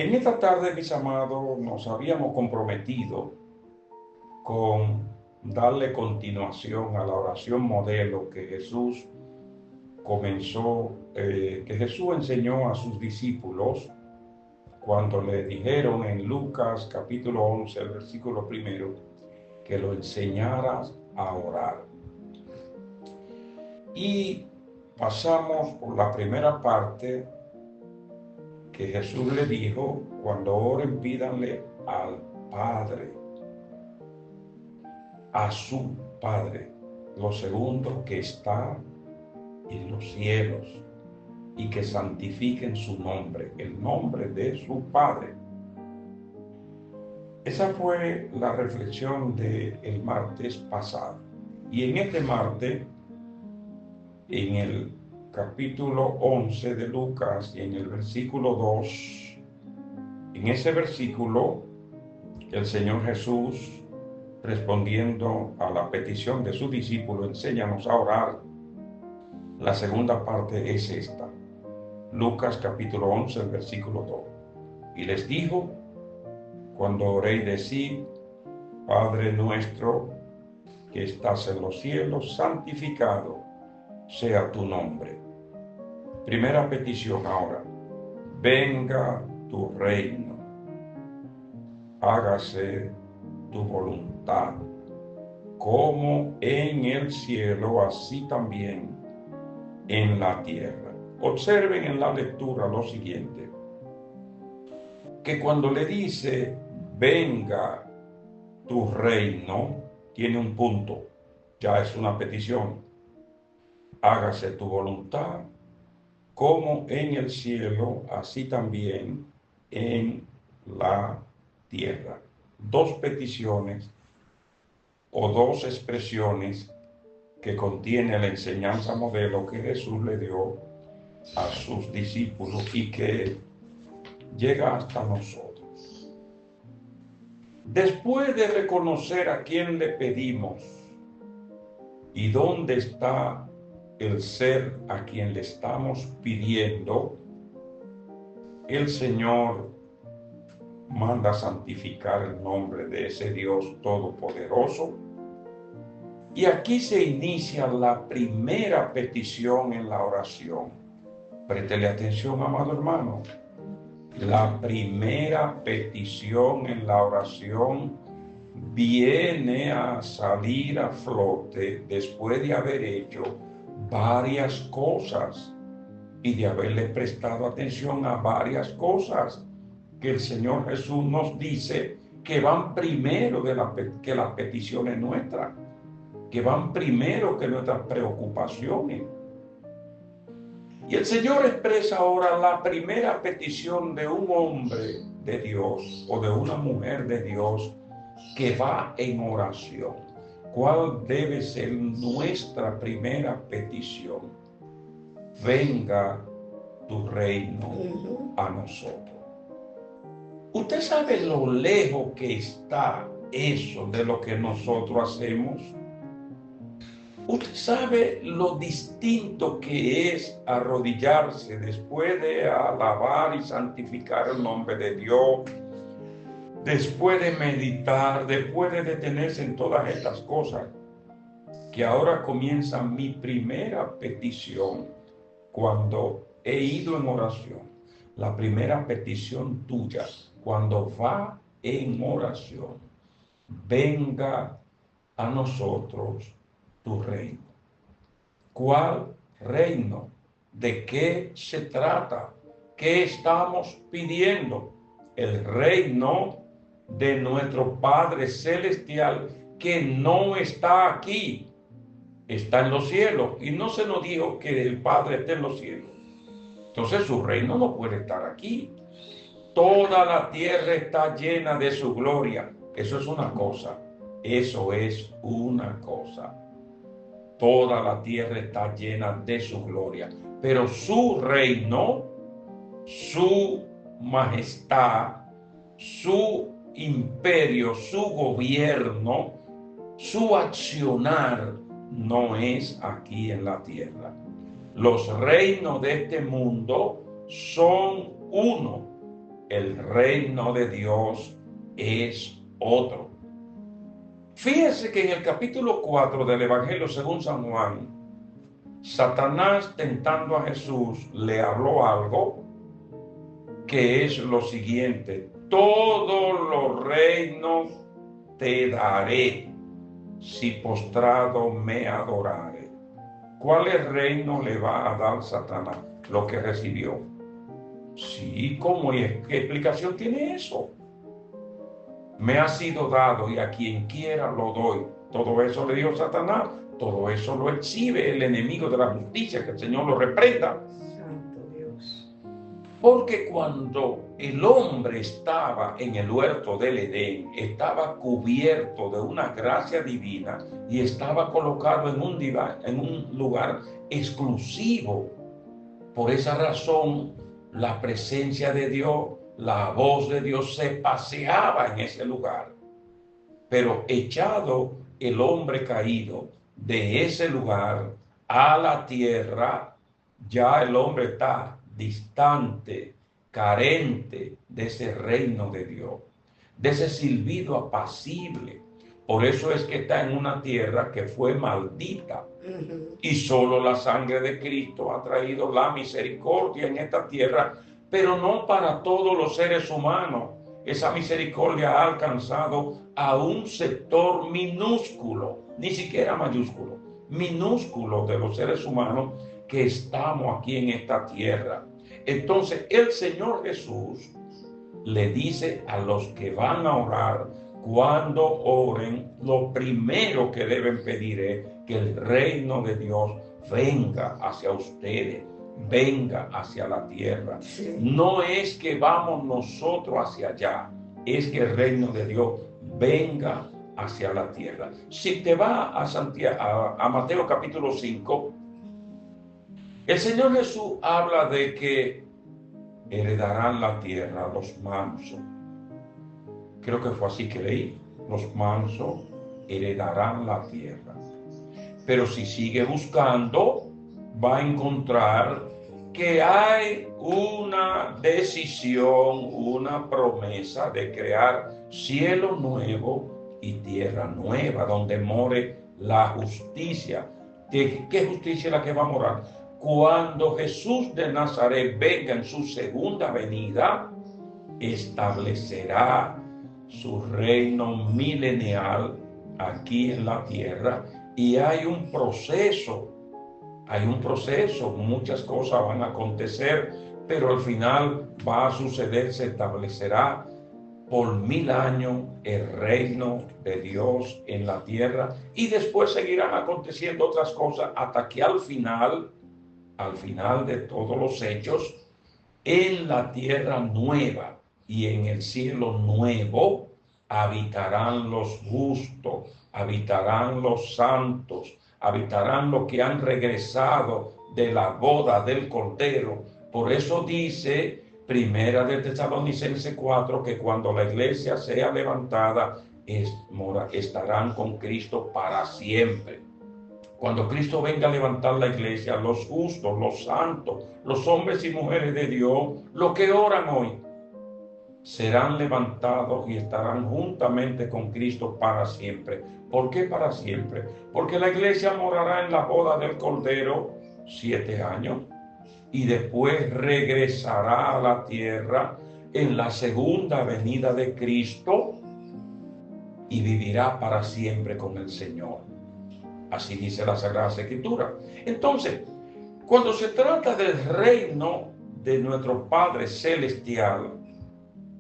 En esta tarde, mis amados, nos habíamos comprometido con darle continuación a la oración modelo que Jesús que Jesús enseñó a sus discípulos cuando le dijeron en Lucas capítulo 11, el versículo primero, que lo enseñaras a orar. Y pasamos por la primera parte que Jesús le dijo: cuando oren, pídanle al Padre, a su Padre. Lo segundo, que está en los cielos, y que santifiquen su nombre, el nombre de su Padre. Esa fue la reflexión del martes pasado. Y en este martes, en el capítulo 11 de Lucas y en el versículo 2, en ese versículo, el Señor Jesús, respondiendo a la petición de su discípulo, enséñanos a orar. La segunda parte es esta. Lucas capítulo 11, el versículo 2. Y les dijo: cuando oréis, decid: Padre nuestro que estás en los cielos, santificado sea tu nombre. Primera petición ahora: venga tu reino, hágase tu voluntad, como en el cielo, así también en la tierra. Observen en la lectura lo siguiente, que cuando le dice venga tu reino, tiene un punto, ya es una petición. Hágase tu voluntad, como en el cielo, así también en la tierra. Dos peticiones o dos expresiones que contiene la enseñanza modelo que Jesús le dio a sus discípulos y que llega hasta nosotros. Después de reconocer a quién le pedimos y dónde está el ser a quien le estamos pidiendo, el Señor manda santificar el nombre de ese Dios todopoderoso. Y aquí se inicia la primera petición en la oración. Préstele atención, amado hermano. La primera petición en la oración viene a salir a flote después de haber hecho varias cosas y de haberle prestado atención a varias cosas que el Señor Jesús nos dice que van primero que las peticiones nuestras, que van primero que nuestras preocupaciones. Y el Señor expresa ahora la primera petición de un hombre de Dios o de una mujer de Dios que va en oración. ¿Cuál debe ser nuestra primera petición? Venga tu reino a nosotros. ¿Usted sabe lo lejos que está eso de lo que nosotros hacemos? ¿Usted sabe lo distinto que es arrodillarse después de alabar y santificar el nombre de Dios, después de meditar, después de detenerse en todas estas cosas? Que ahora comienza mi primera petición cuando he ido en oración. La primera petición tuya cuando va en oración: venga a nosotros tu reino. ¿Cuál reino? ¿De qué se trata? ¿Qué estamos pidiendo? El reino de nuestro Padre Celestial, que no está aquí, está en los cielos. Y no se nos dijo que el Padre esté en los cielos. Entonces su reino no puede estar aquí. Toda la tierra está llena de su gloria. Eso es una cosa. Eso es una cosa. Toda la tierra está llena de su gloria. Pero su reino, su majestad, su imperio, su gobierno, su accionar no es aquí en la tierra. Los reinos de este mundo son uno. el reino de Dios es otro. Fíjese que en el capítulo 4 del Evangelio según San Juan, Satanás, tentando a Jesús, le habló algo que es lo siguiente: todos los reinos te daré si postrado me adorare. ¿Cuál reino le va a dar Satanás? Lo que recibió. Sí, ¿cómo es? ¿Qué explicación tiene eso? Me ha sido dado y a quien quiera lo doy. Todo eso le dio Satanás. Todo eso lo exhibe el enemigo de la justicia, que el Señor lo reprenda. Santo Dios. Porque cuando el hombre estaba en el huerto del Edén, estaba cubierto de una gracia divina y estaba colocado en un lugar exclusivo. Por esa razón, la presencia de Dios, la voz de Dios se paseaba en ese lugar. Pero echado el hombre caído de ese lugar a la tierra, ya el hombre está distante, carente de ese reino de Dios, de ese silbido apacible. Por eso es que está en una tierra que fue maldita. Y solo la sangre de Cristo ha traído la misericordia en esta tierra, pero no para todos los seres humanos. Esa misericordia ha alcanzado a un sector minúsculo, ni siquiera mayúsculo, minúsculo de los seres humanos que estamos aquí en esta tierra. Entonces el Señor Jesús le dice a los que van a orar, cuando oren, lo primero que deben pedir es que el reino de Dios venga hacia ustedes, venga hacia la tierra. Sí. No es que vamos nosotros hacia allá, es que el reino de Dios venga hacia la tierra. Si te va a Mateo capítulo 5, el Señor Jesús habla de que heredarán la tierra los mansos. Creo que fue así que leí. Los mansos heredarán la tierra. Pero si sigue buscando, va a encontrar que hay una decisión, una promesa de crear cielo nuevo y tierra nueva, donde more la justicia. ¿Qué justicia es la que va a morar? Cuando Jesús de Nazaret venga en su segunda venida, establecerá su reino milenial aquí en la tierra. Y hay un proceso, muchas cosas van a acontecer, pero al final va a suceder, se establecerá por 1000 años el reino de Dios en la tierra, y después seguirán aconteciendo otras cosas hasta que al final de todos los hechos, en la tierra nueva y en el cielo nuevo, habitarán los justos, habitarán los santos, habitarán los que han regresado de la boda del Cordero. Por eso dice Primera de Tesalonicenses 4 que cuando la iglesia sea levantada, estarán con Cristo para siempre. Cuando Cristo venga a levantar la iglesia, los justos, los santos, los hombres y mujeres de Dios, los que oran hoy, serán levantados y estarán juntamente con Cristo para siempre. ¿Por qué para siempre? Porque la iglesia morará en la boda del Cordero 7 años y después regresará a la tierra en la segunda venida de Cristo y vivirá para siempre con el Señor. Así dice la Sagrada Escritura. Entonces, cuando se trata del reino de nuestro Padre Celestial,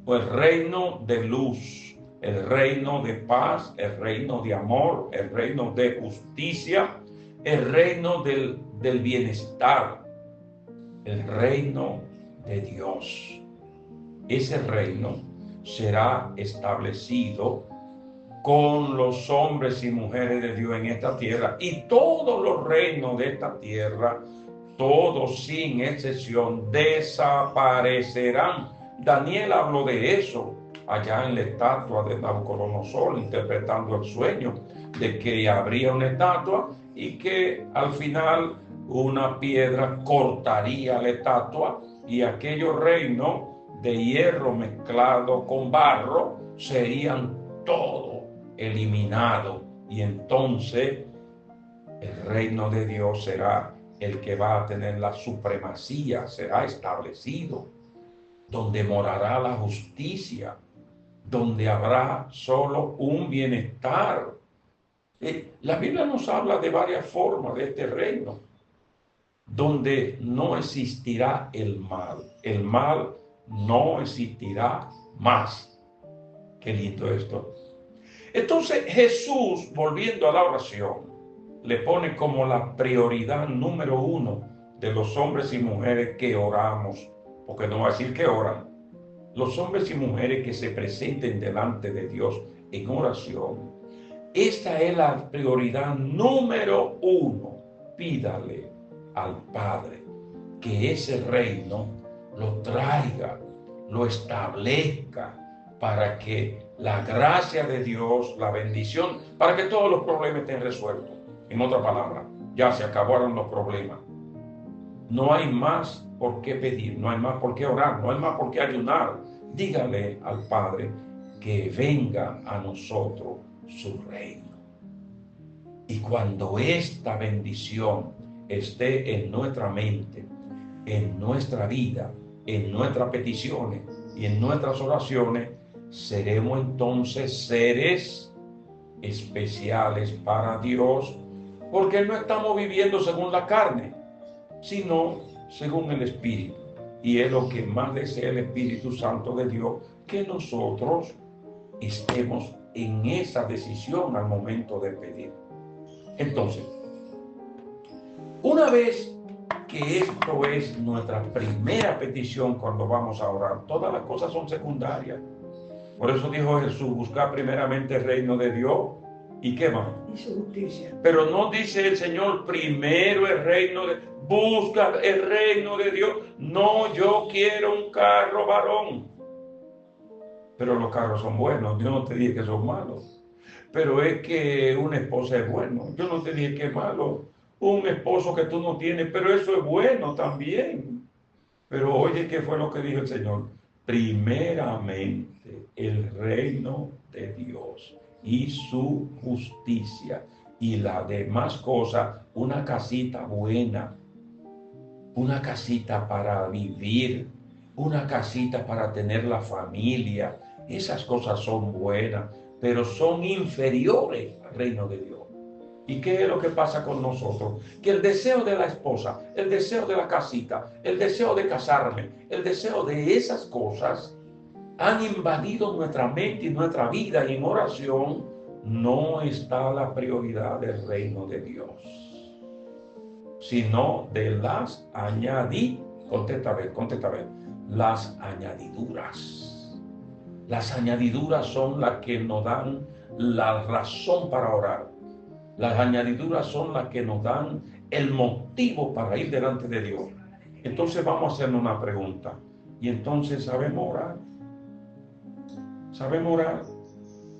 o el reino de luz, el reino de paz, el reino de amor, el reino de justicia, el reino del bienestar, el reino de Dios. Ese reino será establecido con los hombres y mujeres de Dios en esta tierra, y todos los reinos de esta tierra, todos sin excepción, desaparecerán. Daniel habló de eso allá en la estatua de Nabucodonosor, interpretando el sueño de que habría una estatua y que al final una piedra cortaría la estatua y aquellos reinos de hierro mezclado con barro, serían todo eliminados. Y entonces el reino de Dios será el que va a tener la supremacía, será establecido, donde morará la justicia, donde habrá solo un bienestar. La Biblia nos habla de varias formas de este reino, donde no existirá el mal no existirá más. Qué lindo esto. Entonces Jesús, volviendo a la oración, le pone como la prioridad número uno de los hombres y mujeres que oramos, porque no va a decir que oran, los hombres y mujeres que se presenten delante de Dios en oración. Esta es la prioridad número uno. Pídale al Padre que ese reino lo traiga, lo establezca, para que la gracia de Dios, la bendición, para que todos los problemas estén resueltos. En otra palabra, ya se acabaron los problemas. No hay más por qué pedir, no hay más por qué orar, no hay más por qué ayunar. Dígale al Padre que venga a nosotros su reino. Y cuando esta bendición esté en nuestra mente, en nuestra vida, en nuestras peticiones y en nuestras oraciones, seremos entonces seres especiales para Dios, porque no estamos viviendo según la carne, sino según el Espíritu. Y es lo que más desea el Espíritu Santo de Dios, que nosotros estemos en esa decisión al momento de pedir. Entonces, una vez que esto es nuestra primera petición cuando vamos a orar, todas las cosas son secundarias. Por eso dijo Jesús, buscar primeramente el reino de Dios. ¿Y qué más? Y su justicia. Pero no dice el Señor, primero el reino de... Busca el reino de Dios. No, yo quiero un carro varón. Pero los carros son buenos. Yo no te dije que son malos. Pero es que una esposa es bueno. Yo no te dije que es malo. Un esposo que tú no tienes, pero eso es bueno también. Pero oye, ¿qué fue lo que dijo el Señor? Primeramente el reino de Dios y su justicia, y las demás cosas, una casita buena, una casita para vivir, una casita para tener la familia. Esas cosas son buenas, pero son inferiores al reino de Dios. ¿Y qué es lo que pasa con nosotros? Que el deseo de la esposa, el deseo de la casita, el deseo de casarme, el deseo de esas cosas han invadido nuestra mente y nuestra vida, y en oración no está la prioridad del reino de Dios, sino de las las añadiduras. Las añadiduras son las que nos dan la razón para orar. Las añadiduras son las que nos dan el motivo para ir delante de Dios. Entonces vamos a hacernos una pregunta. Y entonces, ¿sabemos orar? ¿Sabemos orar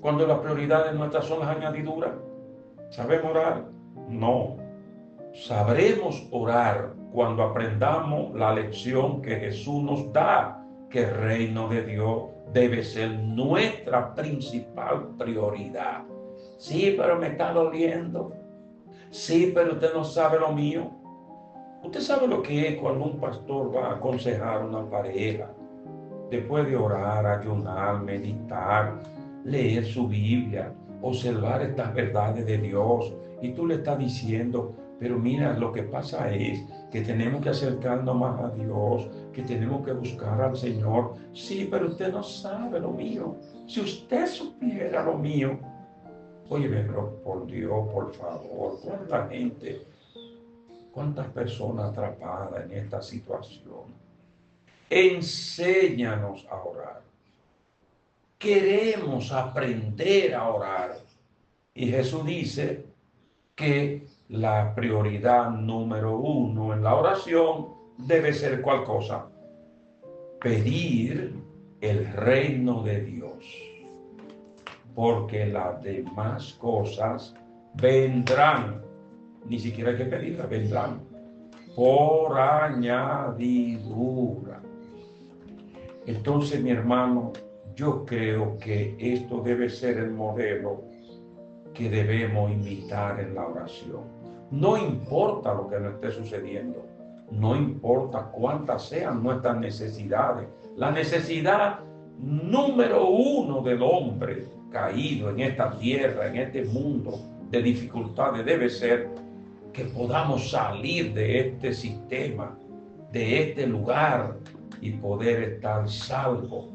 cuando las prioridades nuestras son las añadiduras? ¿Sabemos orar? No. Sabremos orar cuando aprendamos la lección que Jesús nos da, que el reino de Dios debe ser nuestra principal prioridad. Sí, pero me está doliendo. Sí, pero usted no sabe lo mío. Usted sabe lo que es cuando un pastor va a aconsejar a una pareja, después de orar, ayunar, meditar, leer su Biblia, observar estas verdades de Dios, y tú le estás diciendo, pero mira, lo que pasa es que tenemos que acercarnos más a Dios, que tenemos que buscar al Señor. Sí, pero usted no sabe lo mío. Si usted supiera lo mío. Óyeme, pero por Dios, por favor, cuánta gente, cuántas personas atrapadas en esta situación. Enséñanos a orar. Queremos aprender a orar. Y Jesús dice que la prioridad número uno en la oración debe ser ¿cuál cosa? Pedir el reino de Dios. Porque las demás cosas vendrán. Ni siquiera hay que pedirlas, vendrán por añadidura. Entonces, mi hermano, yo creo que esto debe ser el modelo que debemos imitar en la oración. No importa lo que nos esté sucediendo, no importa cuántas sean nuestras necesidades. La necesidad número uno del hombre caído en esta tierra, en este mundo de dificultades, debe ser que podamos salir de este sistema, de este lugar y poder estar salvos,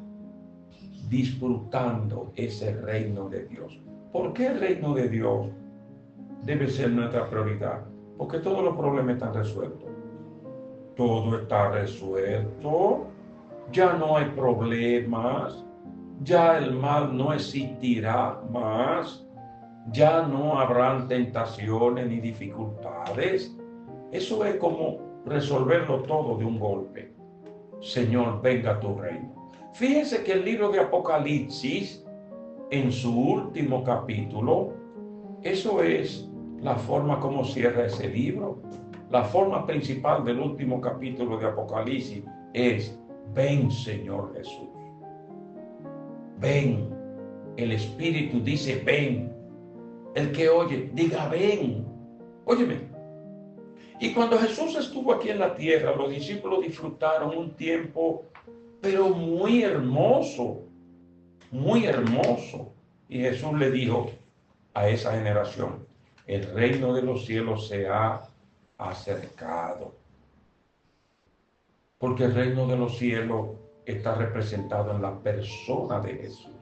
disfrutando ese reino de Dios. ¿Por qué el reino de Dios debe ser nuestra prioridad? Porque todos los problemas están resueltos. Todo está resuelto. Ya no hay problemas. Ya el mal no existirá más. Ya no habrán tentaciones ni dificultades. Eso es como resolverlo todo de un golpe. Señor, venga tu reino. Fíjense que el libro de Apocalipsis, en su último capítulo, eso es la forma como cierra ese libro. La forma principal del último capítulo de Apocalipsis es: ven, Señor Jesús. Ven. El Espíritu dice: ven. El que oye, diga: ven. Óyeme. Y cuando Jesús estuvo aquí en la tierra, los discípulos disfrutaron un tiempo, pero muy hermoso, muy hermoso. Y Jesús le dijo a esa generación: el reino de los cielos se ha acercado. Porque el reino de los cielos está representado en la persona de Jesús.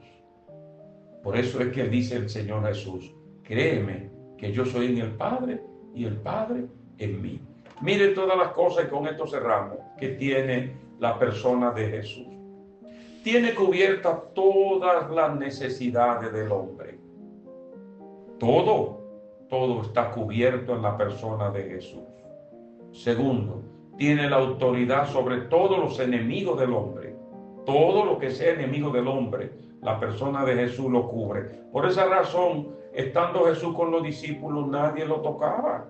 Por eso es que dice el Señor Jesús: créeme que yo soy en el Padre y el Padre en mí. Mire todas las cosas, y con esto cerramos, que tiene la persona de Jesús. Tiene cubiertas todas las necesidades del hombre. Todo está cubierto en la persona de Jesús. Segundo, tiene la autoridad sobre todos los enemigos del hombre. Todo lo que sea enemigo del hombre, la persona de Jesús lo cubre. Por esa razón, estando Jesús con los discípulos, nadie lo tocaba.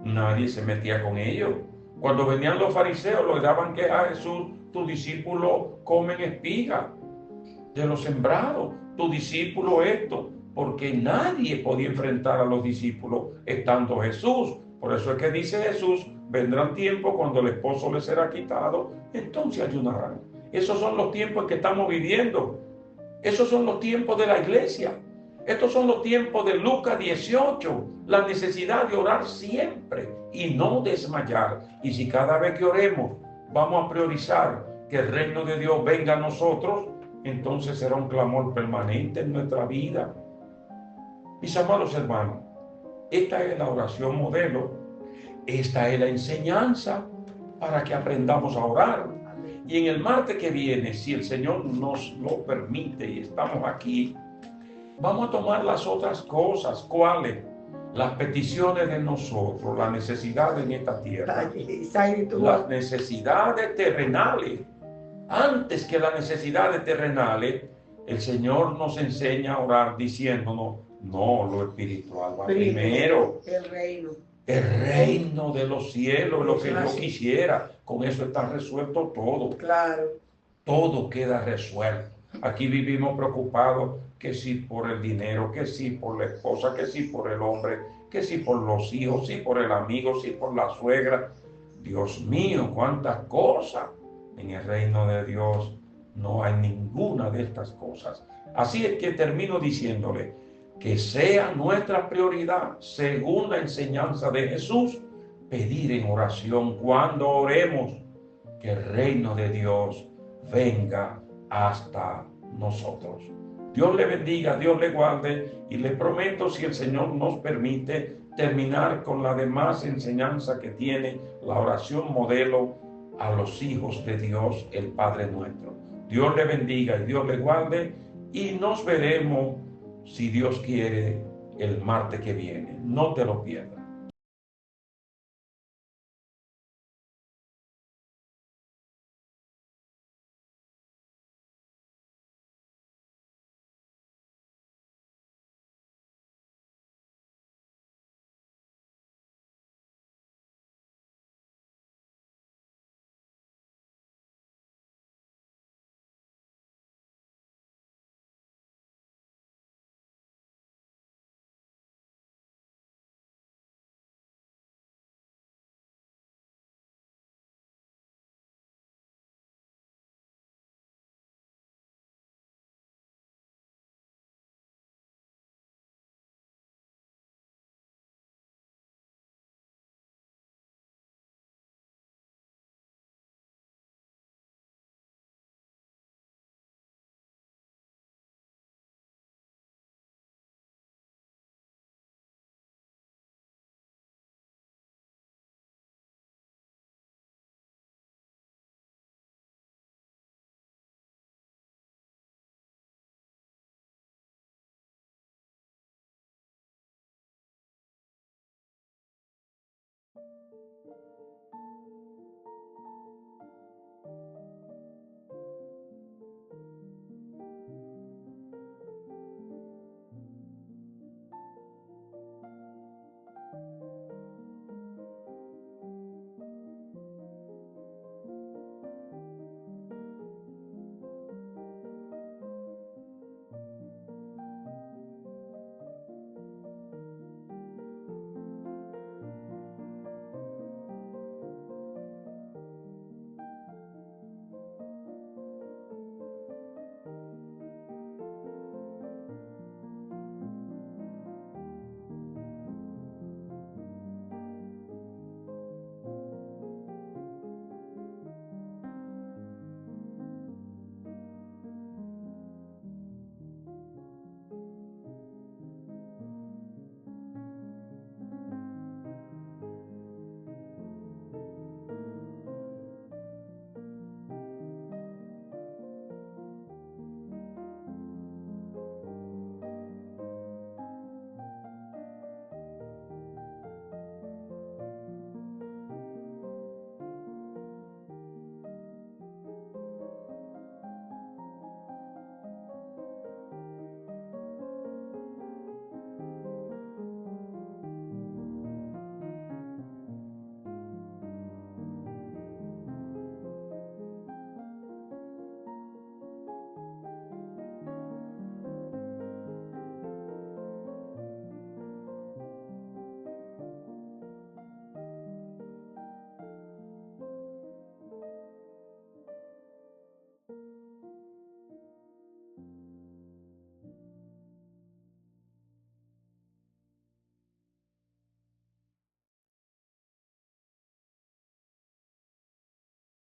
Nadie se metía con ellos. Cuando venían los fariseos, le daban queja a Jesús: tus discípulos comen espiga de los sembrados, tu discípulo esto, porque nadie podía enfrentar a los discípulos estando Jesús. Por eso es que dice Jesús: vendrán tiempos cuando el esposo les será quitado, entonces ayunarán. Esos son los tiempos en que estamos viviendo. Esos son los tiempos de la iglesia. Estos son los tiempos de Lucas 18, la necesidad de orar siempre y no desmayar. Y si cada vez que oremos vamos a priorizar que el reino de Dios venga a nosotros, entonces será un clamor permanente en nuestra vida. Mis amados hermanos, esta es la oración modelo, esta es la enseñanza para que aprendamos a orar. Y en el martes que viene, si el Señor nos lo permite y estamos aquí, vamos a tomar las otras cosas. ¿Cuáles? Las peticiones de nosotros, las necesidades en esta tierra, las necesidades terrenales. Antes que las necesidades terrenales, el Señor nos enseña a orar diciéndonos: no, lo espiritual va primero. El reino de los cielos es lo que yo quisiera. Con eso está resuelto todo. Claro. Todo queda resuelto. Aquí vivimos preocupados, que sí por el dinero, que sí por la esposa, que sí por el hombre, que sí por los hijos, sí por el amigo, sí por la suegra. Dios mío, cuántas cosas. En el reino de Dios no hay ninguna de estas cosas. Así es que termino diciéndole que sea nuestra prioridad, según la enseñanza de Jesús, pedir en oración cuando oremos que el reino de Dios venga hasta nosotros. Dios le bendiga, Dios le guarde, y le prometo, si el Señor nos permite, terminar con la demás enseñanza que tiene la oración modelo a los hijos de Dios, el Padre nuestro. Dios le bendiga y Dios le guarde, y nos veremos, si Dios quiere, el martes que viene. No te lo pierdas.